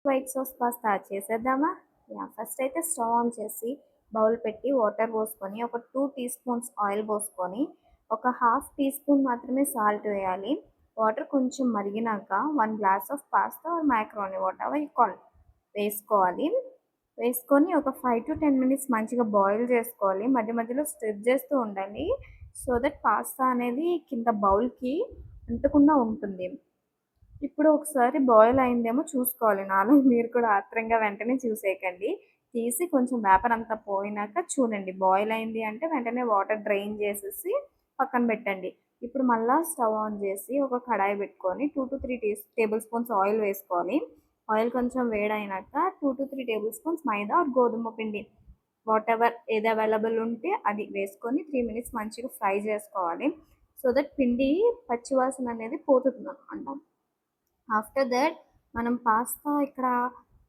White sauce pasta చేసేద్దామా? First అయితే stove on చేసి బౌల్ పెట్టి వాటర్ పోసుకొని ఒక 2 టీ స్పూన్స్ ఆయిల్ పోసుకొని ఒక హాఫ్ టీ స్పూన్ మాత్రమే సాల్ట్ వేయాలి. వాటర్ కొంచెం మరిగినాక 1 glass of pasta or macaroni whatever you call వేసుకోవాలి. వేసుకొని ఒక 5-10 మినిట్స్ మంచిగా బాయిల్ చేసుకోవాలి. మధ్య మధ్యలో స్టిర్ చేస్తూ ఉండాలి. సో దట్ పాస్తా అనేది కింద బౌల్‌కి అంటకుండా ఉంటుంది. ఇప్పుడు ఒకసారి బాయిల్ అయిందేమో చూసుకోవాలి. నాలా మీరు కూడా ఆత్రంగా వెంటనే చూసేయకండి. తీసి కొంచెం వేపర్ అంతా పోయినాక చూడండి. బాయిల్ అయింది అంటే వెంటనే వాటర్ డ్రైన్ చేసేసి పక్కన పెట్టండి. ఇప్పుడు మళ్ళా స్టవ్ ఆన్ చేసి ఒక కడాయి పెట్టుకొని 2-3 టేబుల్ స్పూన్స్ ఆయిల్ వేసుకోవాలి. ఆయిల్ కొంచెం వేడైనాక 2-3 టేబుల్ స్పూన్స్ మైదా ఆర్ గోధుమ పిండి వాటెవర్ ఏది అవైలబుల్ ఉంటే అది వేసుకొని 3 మినిట్స్ మంచిగా ఫ్రై చేసుకోవాలి. సో దట్ పిండి పచ్చివాసన అనేది పోతుందనమాట. ఆఫ్టర్ దట్ మనం పాస్తా ఇక్కడ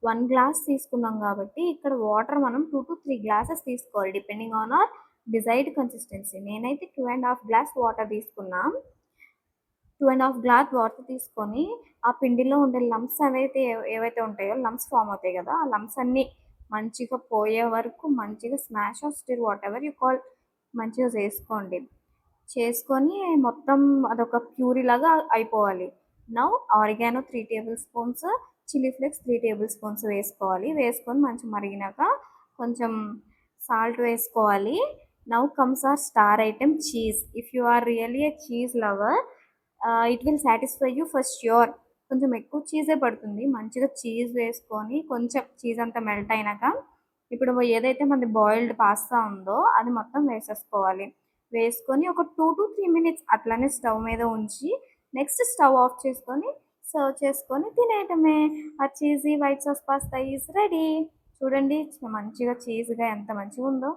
1 గ్లాస్ తీసుకున్నాం కాబట్టి ఇక్కడ వాటర్ మనం 2-3 గ్లాసెస్ తీసుకోవాలి depending on hour desired consistency. నేనైతే 2½ గ్లాస్ వాటర్ తీసుకున్నా. 2½ గ్లాస్ వాటర్ తీసుకొని ఆ పిండిలో ఉండే లంప్స్ ఏవైతే ఉంటాయో లంప్స్ ఫామ్ అవుతాయి కదా! ఆ లంప్స్ అన్నీ మంచిగా పోయే వరకు మంచిగా smash or stir whatever you call మంచిగా చేసుకోండి. చేసుకొని మొత్తం అదొక ప్యూరీ లాగా అయిపోవాలి. Now oregano 3 tablespoons, chilli flakes 3 tablespoons వేసుకోవాలి. వేసుకొని మంచిగా మరిగినాక కొంచెం సాల్ట్ వేసుకోవాలి. Now comes our star item cheese. If you are really a cheese lover it will satisfy you for sure. కొంచెం ఎక్కువ చీజే పడుతుంది. మంచిగా చీజ్ వేసుకొని కొంచెం చీజ్ అంతా మెల్ట్ అయినాక ఇప్పుడు ఏదైతే మనది బాయిల్డ్ పాస్తా ఉందో అది మొత్తం వేసేసుకోవాలి. వేసుకొని ఒక 2-3 మినిట్స్ అట్లనే స్టవ్ మీద ఉంచి నెక్స్ట్ స్టవ్ ఆఫ్ చేసుకొని సర్వ్ చేసుకొని తినేయటమే. ఆ cheesy white sauce pasta is ready. చూడండి మంచిగా చీజ్‌గా ఎంత మంచిగుందో.